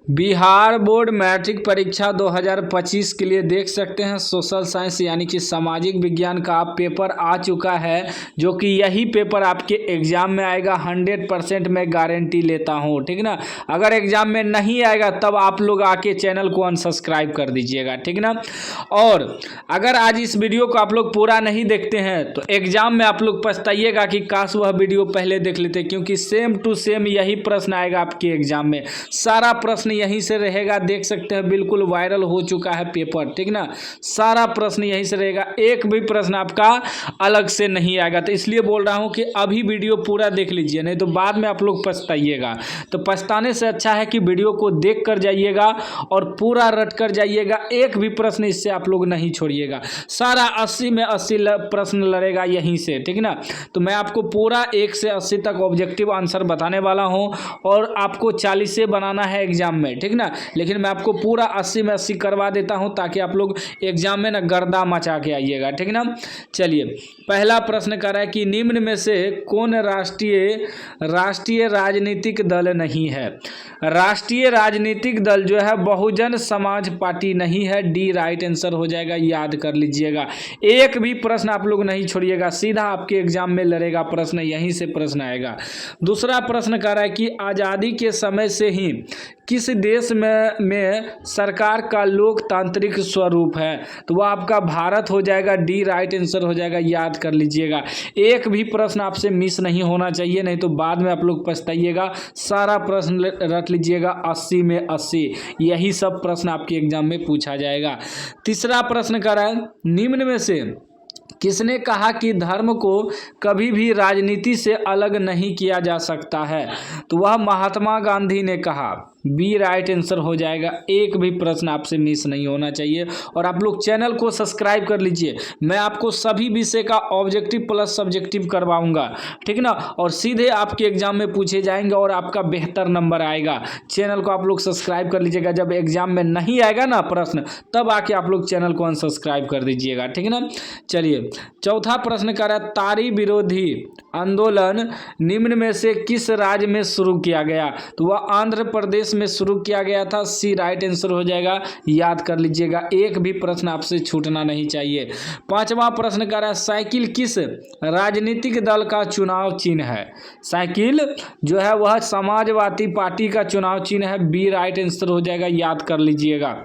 Bihar board matric परीक्षा 2025 के लिए देख सकते हैं सोशल साइंस यानी कि सामाजिक विज्ञान का पेपर आ चुका है, जो कि यही पेपर आपके एग्ज़ाम में आएगा। 100% मैं गारंटी लेता हूँ, ठीक ना। अगर एग्ज़ाम में नहीं आएगा तब आप लोग आके चैनल को अनसब्सक्राइब कर दीजिएगा, ठीक ना। और अगर आज इस वीडियो को आप लोग पूरा नहीं देखते हैं तो एग्ज़ाम में आप लोग पछताइएगा कि काश वह वीडियो पहले देख लेते, क्योंकि सेम टू सेम यही प्रश्न आएगा आपके एग्ज़ाम में। सारा प्रश्न यहीं से रहेगा, देख सकते हैं बिल्कुल वायरल हो चुका है पेपर, ठीक ना। सारा प्रश्न यहीं से रहेगा, एक भी प्रश्न आपका अलग से नहीं आएगा। तो इसलिए बोल रहा हूं कि अभी वीडियो पूरा देख लीजिए, नहीं तो बाद में आप लोग पछताइएगा। तो पछताने से अच्छा है कि वीडियो को देख कर जाइएगा और पूरा रट कर जाइएगा, एक भी प्रश्न इससे आप लोग नहीं छोड़िएगा। सारा 80 में 80 प्रश्न लड़ेगा यहीं से, ठीक ना। तो मैं आपको पूरा 1 से 80 तक ऑब्जेक्टिव आंसर बताने वाला हूं और आपको 40 से बनाना है एग्जाम में, ठीक ना। लेकिन मैं आपको पूरा 80 में 80 करवा देता हूं ताकि आप लोग एग्जाम में ना गर्दा मचा के आइएगा, ठीक ना। चलिए, पहला प्रश्न कर रहा है कि निम्न में से कौन राष्ट्रीय राजनीतिक दल नहीं है। राष्ट्रीय राजनीतिक दल जो है बहुजन समाज पार्टी नहीं है। डी राइट आंसर हो जाएगा, याद कर लीजिएगा। एक भी प्रश्न आप लोग नहीं छोड़िएगा, सीधा आपके एग्जाम में लड़ेगा प्रश्न, यहीं से प्रश्न आएगा। दूसरा प्रश्न कर रहा है कि आज़ादी के समय से ही किस देश में सरकार का लोकतांत्रिक स्वरूप है। तो वह आपका भारत हो जाएगा। डी राइट आंसर हो जाएगा, याद कर लीजिएगा। एक भी प्रश्न आपसे मिस नहीं होना चाहिए, नहीं तो बाद में आप लोग पछताइएगा। सारा प्रश्न रट लीजिएगा, 80 में 80, यही सब प्रश्न आपके एग्जाम में पूछा जाएगा। तीसरा प्रश्न कर रहा है, निम्न में से किसने कहा कि धर्म को कभी भी राजनीति से अलग नहीं किया जा सकता है। तो वह महात्मा गांधी ने कहा। बी राइट आंसर हो जाएगा। एक भी प्रश्न आपसे मिस नहीं होना चाहिए। और आप लोग चैनल को सब्सक्राइब कर लीजिए, मैं आपको सभी विषय का ऑब्जेक्टिव प्लस सब्जेक्टिव करवाऊंगा, ठीक ना। और सीधे आपके एग्जाम में पूछे जाएंगे और आपका बेहतर नंबर आएगा। चैनल को आप लोग सब्सक्राइब कर लीजिएगा, जब एग्जाम में नहीं आएगा ना प्रश्न तब आके आप लोग चैनल को अनसब्सक्राइब कर दीजिएगा, ठीक ना। चलिए, चौथा प्रश्न कर रहा है, तारी विरोधी आंदोलन निम्न में से किस राज्य में शुरू किया गया। तो वह आंध्र प्रदेश में शुरू किया गया था। सी राइट आंसर हो जाएगा, याद कर लीजिएगा। एक भी प्रश्न आपसे छूटना नहीं चाहिए। पांचवा प्रश्न कर रहा है, साइकिल किस राजनीतिक दल का चुनाव चिन्ह है। साइकिल जो है वह समाजवादी पार्टी का चुनाव चिन्ह है। बी राइट आंसर हो जाएगा, याद कर लीजिएगा।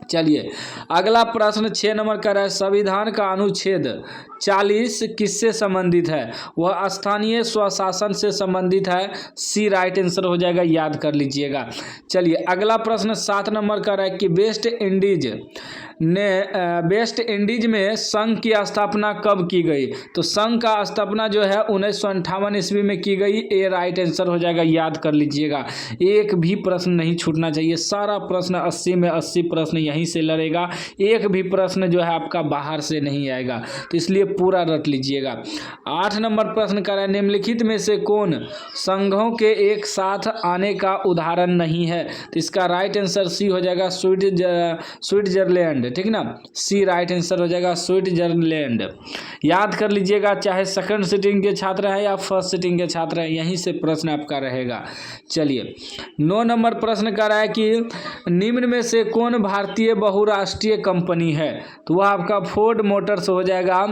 चलिए, अगला प्रश्न 6 नंबर का है, संविधान का अनुच्छेद 40 किससे संबंधित है। वह स्थानीय स्वशासन से संबंधित है। सी राइट आंसर हो जाएगा, याद कर लीजिएगा। चलिए, अगला प्रश्न 7 नंबर का है कि वेस्ट इंडीज में संघ की स्थापना कब की गई। तो संघ का स्थापना जो है 1958 ईस्वी में की गई। ए राइट आंसर हो जाएगा, याद कर लीजिएगा। एक भी प्रश्न नहीं छूटना चाहिए। सारा प्रश्न 80 में 80 प्रश्न यहीं से लड़ेगा। एक भी प्रश्न जो है आपका बाहर से नहीं आएगा, तो इसलिए पूरा रट लीजिएगा। 8 नंबर प्रश्न कर रहा है, निम्नलिखित में से कौन संघों के एक साथ आने का उदाहरण नहीं है। तो इसका राइट आंसर सी हो जाएगा, स्विट्जरलैंड, ठीक ना। सी राइट आंसर हो जाएगा, स्विट्जरलैंड। याद कर लीजिएगा, चाहे सेकंड सिटिंग के छात्र हैं या फर्स्ट सिटिंग के छात्र हैं, यहीं से प्रश्न आपका रहेगा। चलिए, 9 नंबर प्रश्न कर रहा है कि निम्न में से कौन भारतीय बहुराष्ट्रीय कंपनी है। तो वह आपका फोर्ड मोटर्स हो जाएगा।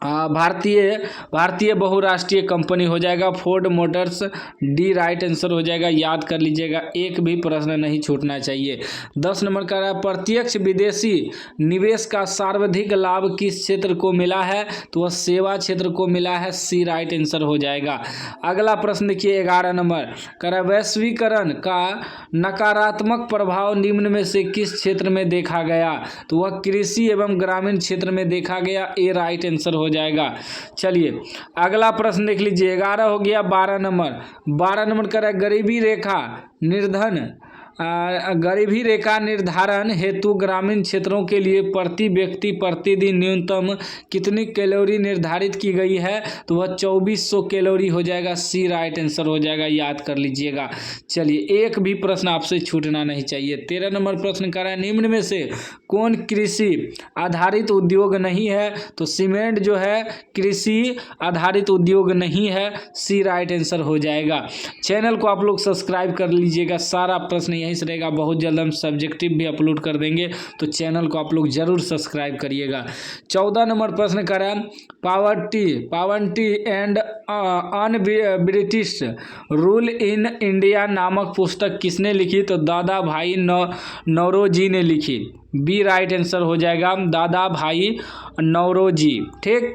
भारतीय बहुराष्ट्रीय कंपनी हो जाएगा Ford Motors. D right answer हो जाएगा, याद कर लीजिएगा। एक भी प्रश्न नहीं छूटना चाहिए। 10 नंबर का है, प्रत्यक्ष विदेशी निवेश का सर्वाधिक लाभ किस क्षेत्र को मिला है। तो वह सेवा क्षेत्र को मिला है। सी राइट आंसर हो जाएगा। अगला प्रश्न देखिए, 11 नंबर का, वैश्वीकरण का नकारात्मक प्रभाव निम्न में से किस क्षेत्र में देखा गया। तो वह कृषि एवं ग्रामीण क्षेत्र में देखा गया। ए राइट आंसर हो जाएगा। चलिए, अगला प्रश्न देख लीजिए, 11 हो गया। 12 नंबर का है, गरीबी रेखा निर्धन गरीबी रेखा निर्धारण हेतु ग्रामीण क्षेत्रों के लिए प्रति व्यक्ति प्रतिदिन न्यूनतम कितनी कैलोरी निर्धारित की गई है? तो वह 2400 कैलोरी हो जाएगा। सी राइट आंसर हो जाएगा, याद कर लीजिएगा। चलिए, एक भी प्रश्न आपसे छूटना नहीं चाहिए। 13 नंबर प्रश्न कर रहा है, निम्न में से कौन कृषि आधारित उद्योग नहीं है? तो सीमेंट जो है कृषि आधारित उद्योग नहीं है। सी राइट आंसर हो जाएगा। चैनल को आप लोग सब्सक्राइब कर लीजिएगा, सारा प्रश्न यहीं से रहेगा। बहुत जल्द हम सब्जेक्टिव भी अपलोड कर देंगे, तो चैनल को आप लोग जरूर सब्सक्राइब करिएगा। 14 नंबर प्रश्न कर रहा है, poverty and un British rule in India नामक पुस्तक किसने लिखी? तो दादा भाई नौरोजी ने लिखी। बी राइट आंसर हो जाएगा, दादा भाई नौरोजी। ठीक,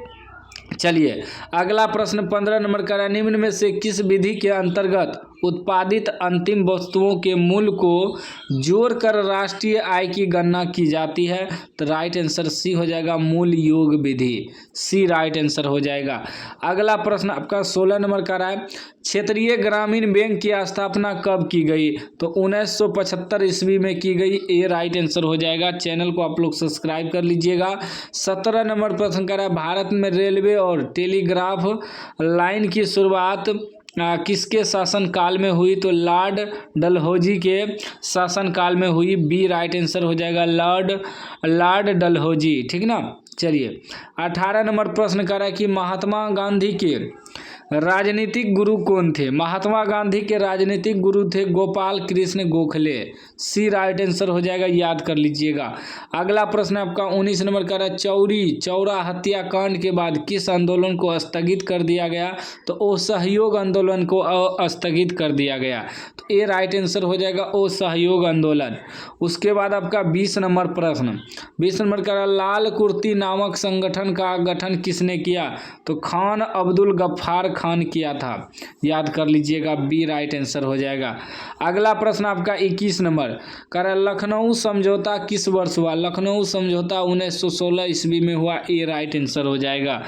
चलिए अगला प्रश्न 15 नंबर का, निम्न में से किस विधि के अंतर्गत उत्पादित अंतिम वस्तुओं के मूल्य को जोड़कर राष्ट्रीय आय की गणना की जाती है? तो राइट आंसर सी हो जाएगा, मूल्य योग विधि। सी राइट आंसर हो जाएगा। अगला प्रश्न आपका 16 नंबर का है, क्षेत्रीय ग्रामीण बैंक की स्थापना कब की गई? तो 1975 ईस्वी में की गई। ए राइट आंसर हो जाएगा। चैनल को आप लोग सब्सक्राइब कर लीजिएगा। 17 नंबर प्रश्न का है, भारत में रेलवे और टेलीग्राफ लाइन की शुरुआत किसके शासनकाल में हुई? तो लॉर्ड डलहौजी के शासनकाल में हुई। बी राइट आंसर हो जाएगा, लॉर्ड डलहौजी। ठीक ना। चलिए 18 नंबर प्रश्न कर रहा है कि महात्मा गांधी के राजनीतिक गुरु कौन थे? महात्मा गांधी के राजनीतिक गुरु थे गोपाल कृष्ण गोखले। सी राइट आंसर हो जाएगा, याद कर लीजिएगा। अगला प्रश्न आपका 19 नंबर का है, चौरा हत्याकांड के बाद किस आंदोलन को स्थगित कर दिया गया? तो असहयोग आंदोलन को स्थगित कर दिया गया। तो ए राइट आंसर हो जाएगा, असहयोग आंदोलन। उसके बाद आपका 20 नंबर प्रश्न, 20 नंबर का लाल कुर्ती नामक संगठन का गठन किसने किया? तो खान अब्दुल गफ्फार खान किया था, याद कर लीजिएगा। बी राइट आंसर हो जाएगा। अगला प्रश्न आपका 21 नंबर कर, लखनऊ समझौता किस वर्ष हुआ? लखनऊ समझौता 1916 ईस्वी में हुआ। ए राइट आंसर हो जाएगा।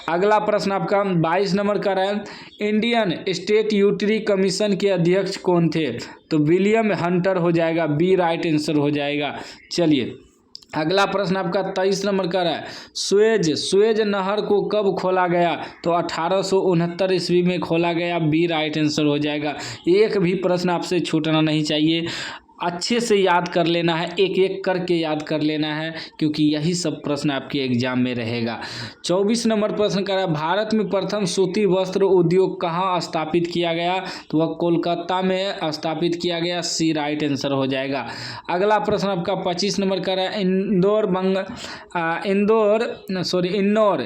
अगला प्रश्न आपका 22 नंबर का है, इंडियन स्टैट्यूटरी कमीशन के अध्यक्ष कौन थे? तो विलियम हंटर हो जाएगा। बी राइट आंसर हो जाएगा। चलिए अगला प्रश्न आपका 23 नंबर का है, स्वेज नहर को कब खोला गया? तो 1869 ईस्वी में खोला गया। बी राइट आंसर हो जाएगा। एक भी प्रश्न आपसे छूटना नहीं चाहिए, अच्छे से याद कर लेना है, एक एक करके याद कर लेना है, क्योंकि यही सब प्रश्न आपके एग्जाम में रहेगा। 24 नंबर प्रश्न का है, भारत में प्रथम सूती वस्त्र उद्योग कहाँ स्थापित किया गया? तो वह कोलकाता में स्थापित किया गया। सी राइट आंसर हो जाएगा। अगला प्रश्न आपका 25 नंबर का है,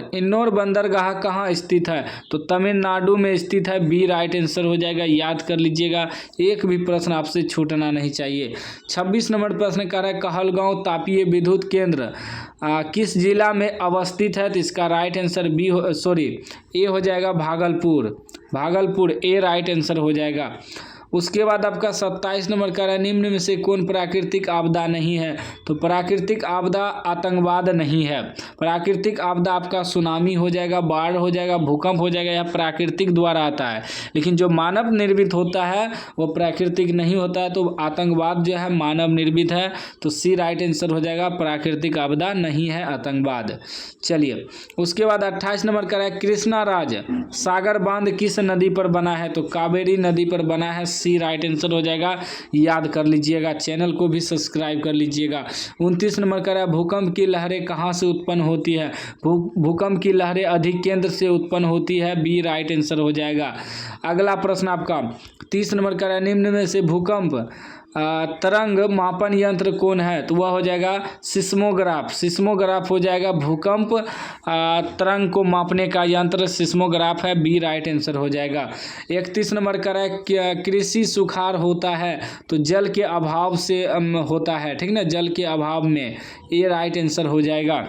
इन्नौर बंदरगाह कहाँ स्थित है? तो तमिलनाडु में स्थित है। बी राइट आंसर हो जाएगा, याद कर लीजिएगा। एक भी प्रश्न आपसे छूटना नहीं चाहिए। 26 नंबर प्रश्न कर रहा है, कहलगांव तापीय विद्युत केंद्र किस जिला में अवस्थित है? तो इसका राइट आंसर ए हो जाएगा, भागलपुर। ए राइट आंसर हो जाएगा। उसके बाद आपका 27 नंबर का है, निम्न में से कौन प्राकृतिक आपदा नहीं है? तो प्राकृतिक आपदा आतंकवाद नहीं है। प्राकृतिक आपदा आपका सुनामी हो जाएगा, बाढ़ हो जाएगा, भूकंप हो जाएगा, यह प्राकृतिक द्वारा आता है। लेकिन जो मानव निर्मित होता है वो प्राकृतिक नहीं होता है। तो आतंकवाद जो है मानव निर्मित है। तो सी राइट आंसर हो जाएगा, प्राकृतिक आपदा नहीं है, आतंकवाद। चलिए उसके बाद 28 नंबर का है, कृष्णा राज सागर बांध किस नदी पर बना है? तो कावेरी नदी पर बना है। सी राइट आंसर हो जाएगा, याद कर लीजिएगा। चैनल को भी सब्सक्राइब कर लीजिएगा। 29 नंबर का है, भूकंप की लहरें कहाँ से उत्पन्न होती है? भूकंप की लहरें अधिक केंद्र से उत्पन्न होती है। बी राइट आंसर हो जाएगा। अगला प्रश्न आपका 30 नंबर का है, निम्न में से भूकंप तरंग मापन यंत्र कौन है? तो वह हो जाएगा सिस्मोग्राफ हो जाएगा। भूकंप तरंग को मापने का यंत्र सिस्मोग्राफ है। बी राइट आंसर हो जाएगा। 31 नंबर का है, कृषि सुखाड़ होता है तो जल के अभाव से होता है, ठीक ना, जल के अभाव में। ए राइट आंसर हो जाएगा।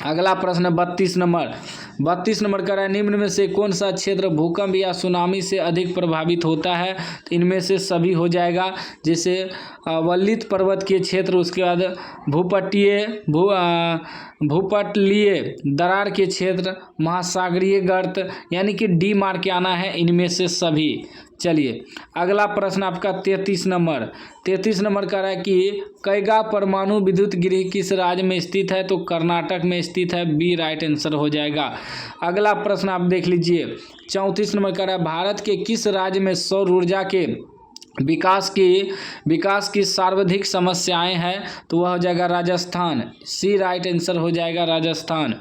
अगला प्रश्न 32 नंबर का है, निम्न में से कौन सा क्षेत्र भूकंप या सुनामी से अधिक प्रभावित होता है? तो इनमें से सभी हो जाएगा, जैसे वल्लित पर्वत के क्षेत्र, उसके बाद भूपटलीय दरार के क्षेत्र, महासागरीय गर्त, यानी कि डी मार्क के आना है इनमें से सभी। चलिए अगला प्रश्न आपका 33 नंबर का रहा है कि कैगा परमाणु विद्युत गृह किस राज्य में स्थित है? तो कर्नाटक में स्थित है, बी राइट आंसर हो जाएगा। अगला प्रश्न आप देख लीजिए 34 नंबर का रहा है भारत के किस राज्य में सौर ऊर्जा के विकास की सर्वाधिक समस्याएं हैं? तो वह हो जाएगा राजस्थान, सी राइट आंसर हो जाएगा राजस्थान।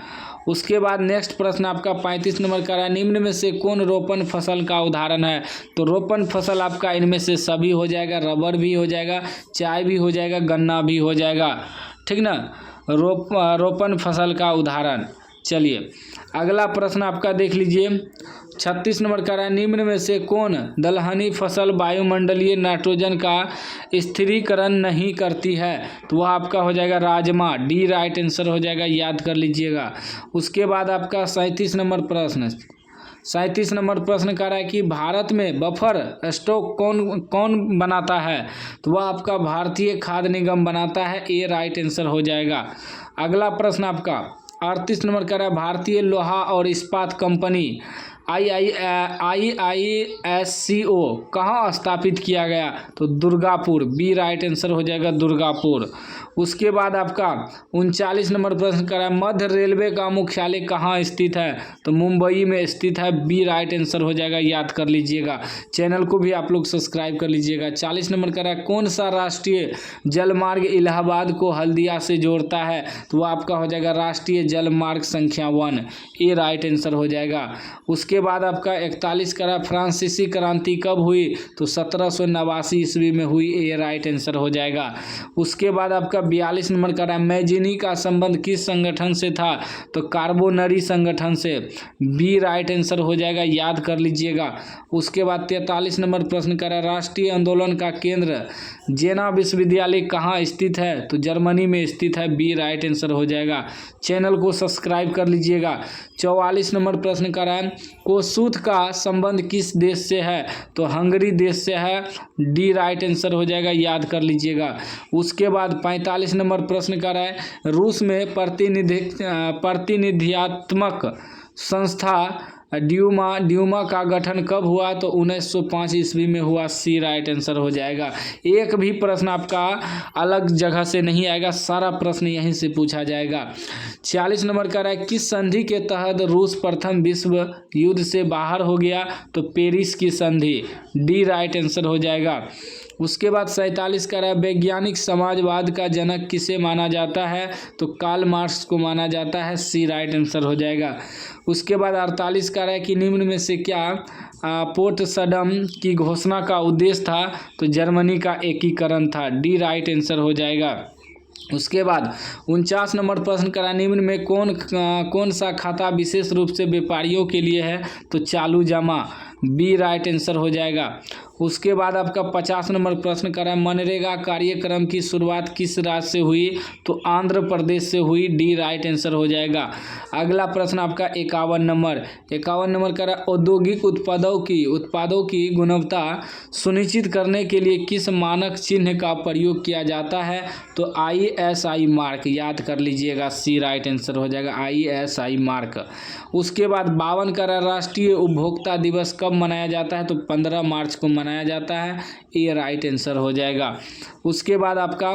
उसके बाद नेक्स्ट प्रश्न आपका 35 नंबर का है निम्न में से कौन रोपण फसल का उदाहरण है? तो रोपण फसल आपका इनमें से सभी हो जाएगा, रबर भी हो जाएगा, चाय भी हो जाएगा, गन्ना भी हो जाएगा, ठीक ना, रोपण फसल का उदाहरण। चलिए अगला प्रश्न आपका देख लीजिए 36 नंबर का है निम्न में से कौन दलहनी फसल वायुमंडलीय नाइट्रोजन का स्थिरीकरण नहीं करती है? तो वह आपका हो जाएगा राजमा, डी राइट आंसर हो जाएगा, याद कर लीजिएगा। उसके बाद आपका 37 नंबर प्रश्न कर रहा है कि भारत में बफर स्टॉक कौन बनाता है? तो वह आपका भारतीय खाद्य निगम बनाता है, ए राइट आंसर हो जाएगा। अगला प्रश्न आपका 38 नंबर का है भारतीय लोहा और इस्पात कंपनी IISCO कहाँ स्थापित किया गया? तो दुर्गापुर, बी राइट आंसर हो जाएगा दुर्गापुर। उसके बाद आपका 39 नंबर प्रश्न कर रहा है मध्य रेलवे का मुख्यालय कहाँ स्थित है? तो मुंबई में स्थित है, बी राइट आंसर हो जाएगा, याद कर लीजिएगा। चैनल को भी आप लोग सब्सक्राइब कर लीजिएगा। 40 नंबर कर रहा है कौन सा राष्ट्रीय जलमार्ग इलाहाबाद को हल्दिया से जोड़ता है? तो वह आपका हो जाएगा राष्ट्रीय जलमार्ग संख्या 1, ए राइट आंसर हो जाएगा। उसके बाद आपका 41 का रहा फ्रांसीसी क्रांति कब हुई? तो 1789 ईस्वी में हुई, ए राइट आंसर हो जाएगा। उसके बाद आपका 42 नंबर का रहा मैजिनी का संबंध किस संगठन से था? तो कार्बोनरी संगठन से, बी राइट आंसर हो जाएगा, याद कर लीजिएगा। उसके बाद 43 नंबर प्रश्न का रहा राष्ट्रीय आंदोलन का केंद्र जेना विश्वविद्यालय कहाँ स्थित है? तो जर्मनी में स्थित है, बी राइट आंसर हो जाएगा। चैनल को सब्सक्राइब कर लीजिएगा। 44 नंबर प्रश्न का रहा है कोसूथ का संबंध किस देश से है? तो हंगरी देश से है, डी राइट आंसर हो जाएगा, याद कर लीजिएगा। उसके बाद 45 नंबर प्रश्न का रहा है रूस में प्रतिनिधियात्मक संस्था ड्यूमा का गठन कब हुआ? तो 1905 ईस्वी में हुआ, सी राइट आंसर हो जाएगा। एक भी प्रश्न आपका अलग जगह से नहीं आएगा, सारा प्रश्न यहीं से पूछा जाएगा। 46 नंबर का है किस संधि के तहत रूस प्रथम विश्व युद्ध से बाहर हो गया? तो पेरिस की संधि, डी राइट आंसर हो जाएगा। उसके बाद 47 का है वैज्ञानिक समाजवाद का जनक किसे माना जाता है? तो कार्ल मार्क्स को माना जाता है, सी राइट आंसर हो जाएगा। उसके बाद 48 का है कि निम्न में से क्या पोट्सडम की घोषणा का उद्देश्य था? तो जर्मनी का एकीकरण था, डी राइट आंसर हो जाएगा। उसके बाद 49 नंबर प्रश्न करा निम्न में कौन सा खाता विशेष रूप से व्यापारियों के लिए है? तो चालू जमा, बी राइट आंसर हो जाएगा। उसके बाद आपका 50 नंबर प्रश्न करा मनरेगा कार्यक्रम की शुरुआत किस राज्य से हुई? तो आंध्र प्रदेश से हुई, डी राइट आंसर हो जाएगा। अगला प्रश्न आपका 51 नंबर करा औद्योगिक उत्पादों की गुणवत्ता सुनिश्चित करने के लिए किस मानक चिन्ह का प्रयोग किया जाता है? तो ISI मार्क, याद कर लीजिएगा, सी राइट आंसर हो जाएगा, ISI मार्क। उसके बाद 52 का राष्ट्रीय उपभोक्ता दिवस कब मनाया जाता है? तो 15 मार्च को मनाया जाता है, ए राइट आंसर हो जाएगा। उसके बाद आपका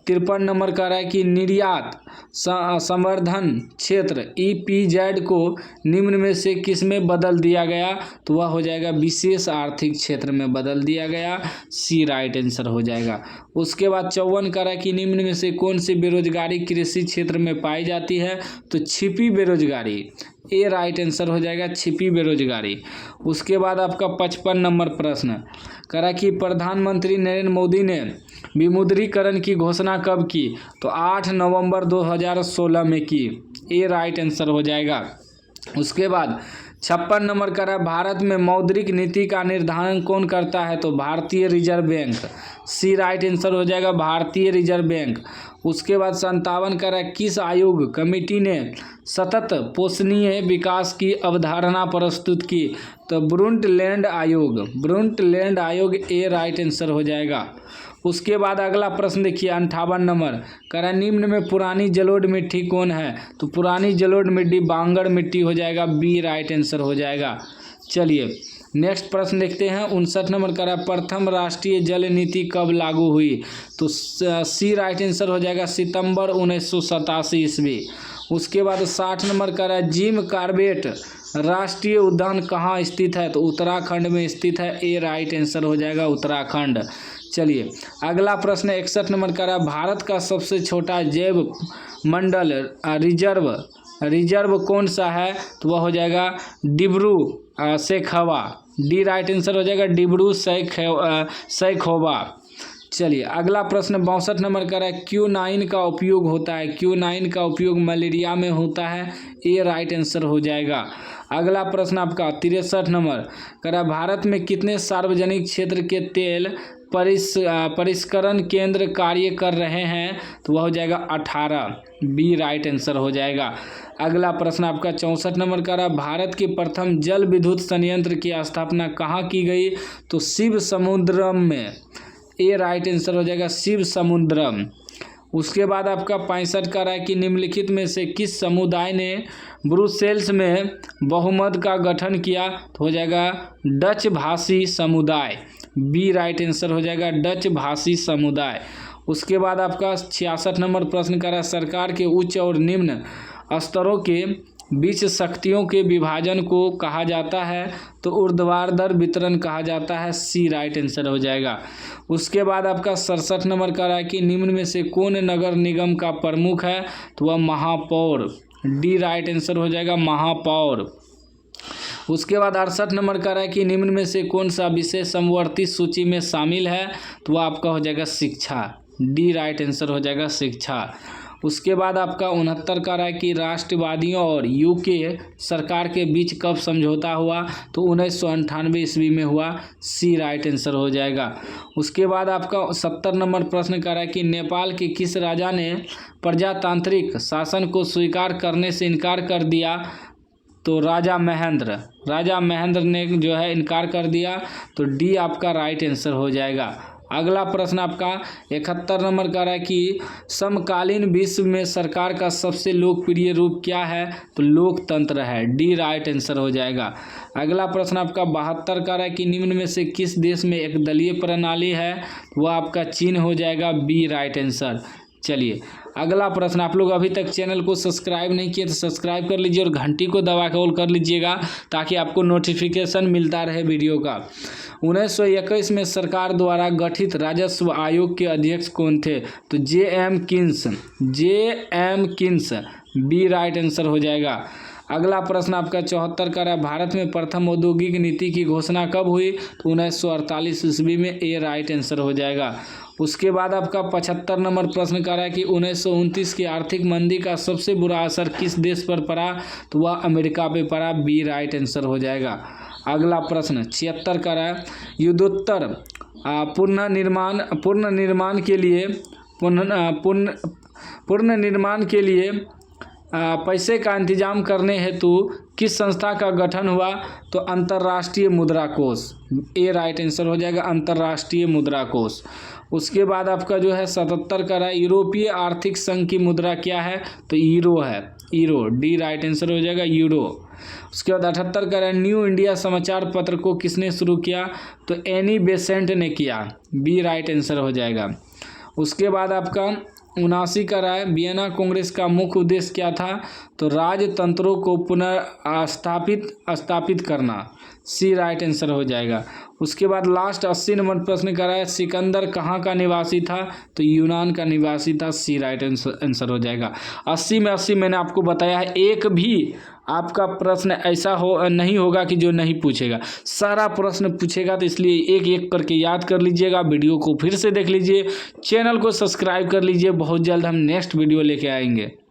53 नंबर का रहा है कि निर्यात संवर्धन क्षेत्र EPZ को निम्न में से किस में बदल दिया गया? तो वह हो जाएगा विशेष आर्थिक क्षेत्र में बदल दिया गया, सी राइट आंसर हो जाएगा। उसके बाद 54 का रहा है कि निम्न में से कौन सी बेरोजगारी कृषि क्षेत्र में पाई जाती है? तो छिपी बेरोजगारी, ए राइट आंसर हो जाएगा, छिपी बेरोजगारी। उसके बाद आपका 55 नंबर प्रश्न करा कि प्रधानमंत्री नरेंद्र मोदी ने विमुद्रीकरण की घोषणा कब की? तो 8 नवंबर 2016 में की, ए राइट आंसर हो जाएगा। उसके बाद 56 नंबर का रहा भारत में मौद्रिक नीति का निर्धारण कौन करता है? तो भारतीय रिजर्व बैंक, सी राइट आंसर हो जाएगा, भारतीय रिजर्व बैंक। उसके बाद 57 का रहा किस आयोग कमेटी ने सतत पोषणीय विकास की अवधारणा प्रस्तुत की? तो ब्रुंटलैंड आयोग, ए राइट आंसर हो जाएगा। उसके बाद अगला प्रश्न देखिए 58 नंबर करा निम्न में पुरानी जलोढ़ मिट्टी कौन है? तो पुरानी जलोढ़ मिट्टी बांगड़ मिट्टी हो जाएगा, बी राइट आंसर हो जाएगा। चलिए नेक्स्ट प्रश्न देखते हैं 59 नंबर का है प्रथम राष्ट्रीय जल नीति कब लागू हुई? तो सी राइट आंसर हो जाएगा सितंबर 1987 ईस्वी। उसके बाद 60 नंबर का है जिम कॉर्बेट राष्ट्रीय उद्यान कहाँ स्थित है? तो उत्तराखंड में स्थित है, ए राइट आंसर हो जाएगा उत्तराखंड। चलिए अगला प्रश्न 61 नंबर का है भारत का सबसे छोटा जैव मंडल रिजर्व कौन सा है? तो वह हो जाएगा Dibru Saikhowa, D right answer हो जाएगा डिब्रू सैखोवा। चलिए अगला प्रश्न 62 नंबर का है Q9 का उपयोग होता है, Q9 का उपयोग मलेरिया में होता है, ए राइट आंसर हो जाएगा। अगला प्रश्न आपका 63 नंबर का भारत में कितने सार्वजनिक क्षेत्र के तेल परिष्करण केंद्र कार्य कर रहे हैं? तो वह हो जाएगा 18, बी राइट आंसर हो जाएगा। अगला प्रश्न आपका 64 नंबर का रहा भारत के प्रथम जल विद्युत संयंत्र की स्थापना कहाँ की गई? तो शिव समुद्रम में, ए राइट आंसर हो जाएगा शिव समुद्रम। उसके बाद आपका 65 का रहा है कि निम्नलिखित में से किस समुदाय ने ब्रुसेल्स में बहुमत का गठन किया? तो हो जाएगा डच भाषी समुदाय, बी राइट आंसर हो जाएगा डच भाषी समुदाय। उसके बाद आपका 66 नंबर प्रश्न का रहा सरकार के उच्च और निम्न स्तरों के बीच शक्तियों के विभाजन को कहा जाता है? तो ऊर्ध्वाधर वितरण कहा जाता है, सी राइट आंसर हो जाएगा। उसके बाद आपका 67 नंबर का रहा है कि निम्न में से कौन नगर निगम का प्रमुख है? तो वह महापौर, डी राइट आंसर हो जाएगा महापौर। उसके बाद 68 नंबर का रहा है कि निम्न में से कौन सा विषय समवर्ती सूची में शामिल है? तो वह आपका हो जाएगा शिक्षा, डी राइट आंसर हो जाएगा शिक्षा। उसके बाद आपका 69 का रहा है कि राष्ट्रवादियों और यूके सरकार के बीच कब समझौता हुआ? तो 1998 ईस्वी में हुआ, सी राइट आंसर हो जाएगा। उसके बाद आपका 70 नंबर प्रश्न का रहा है कि नेपाल के किस राजा ने प्रजातांत्रिक शासन को स्वीकार करने से इनकार कर दिया? तो राजा महेंद्र ने जो है इनकार कर दिया, तो डी आपका राइट आंसर हो जाएगा। अगला प्रश्न आपका 71 नंबर का रहा है कि समकालीन विश्व में सरकार का सबसे लोकप्रिय रूप क्या है? तो लोकतंत्र है, डी राइट आंसर हो जाएगा। अगला प्रश्न आपका 72 का रहा है कि निम्न में से किस देश में एक दलीय प्रणाली है? वह आपका चीन हो जाएगा, बी राइट आंसर। चलिए अगला प्रश्न, आप लोग अभी तक चैनल को सब्सक्राइब नहीं किए तो सब्सक्राइब कर लीजिए और घंटी को दबा के ऑल कर लीजिएगा ताकि आपको नोटिफिकेशन मिलता रहे वीडियो का। 1921 में सरकार द्वारा गठित राजस्व आयोग के अध्यक्ष कौन थे? तो J M Keynes, B right answer हो जाएगा। अगला प्रश्न आपका 74 का है भारत में प्रथम औद्योगिक नीति की घोषणा कब हुई? तो 1948 ईस्वी में, ए राइट आंसर हो जाएगा। उसके बाद आपका 75 नंबर प्रश्न कर रहा है कि 1929 की आर्थिक मंदी का सबसे बुरा असर किस देश पर पड़ा? तो वह अमेरिका पे पड़ा, बी राइट आंसर हो जाएगा। अगला प्रश्न 76 का है युद्धोत्तर पुनर्निर्माण के लिए पैसे का इंतजाम करने हेतु किस संस्था का गठन हुआ? तो अंतर्राष्ट्रीय मुद्रा कोष, ए राइट आंसर हो जाएगा अंतर्राष्ट्रीय मुद्रा कोष। उसके बाद आपका जो है 77 का है यूरोपीय आर्थिक संघ की मुद्रा क्या है? तो यूरो है, यूरो, डी राइट आंसर हो जाएगा यूरो। उसके बाद 78 का है न्यू इंडिया समाचार पत्र को किसने शुरू किया? तो एनी बेसेंट ने किया, बी राइट आंसर हो जाएगा। उसके बाद आपका 79 का रहा है वियना कांग्रेस का मुख्य उद्देश्य क्या था? तो राजतंत्रों को स्थापित करना, सी राइट आंसर हो जाएगा। उसके बाद लास्ट 80 नंबर प्रश्न का रहा है सिकंदर कहाँ का निवासी था? तो यूनान का निवासी था, सी राइट आंसर हो जाएगा। 80 में 80 मैंने आपको बताया है, एक भी आपका प्रश्न ऐसा नहीं होगा कि जो नहीं पूछेगा, सारा प्रश्न पूछेगा। तो इसलिए एक एक करके याद कर लीजिएगा, वीडियो को फिर से देख लीजिए, चैनल को सब्सक्राइब कर लीजिए। बहुत जल्द हम नेक्स्ट वीडियो लेके आएंगे।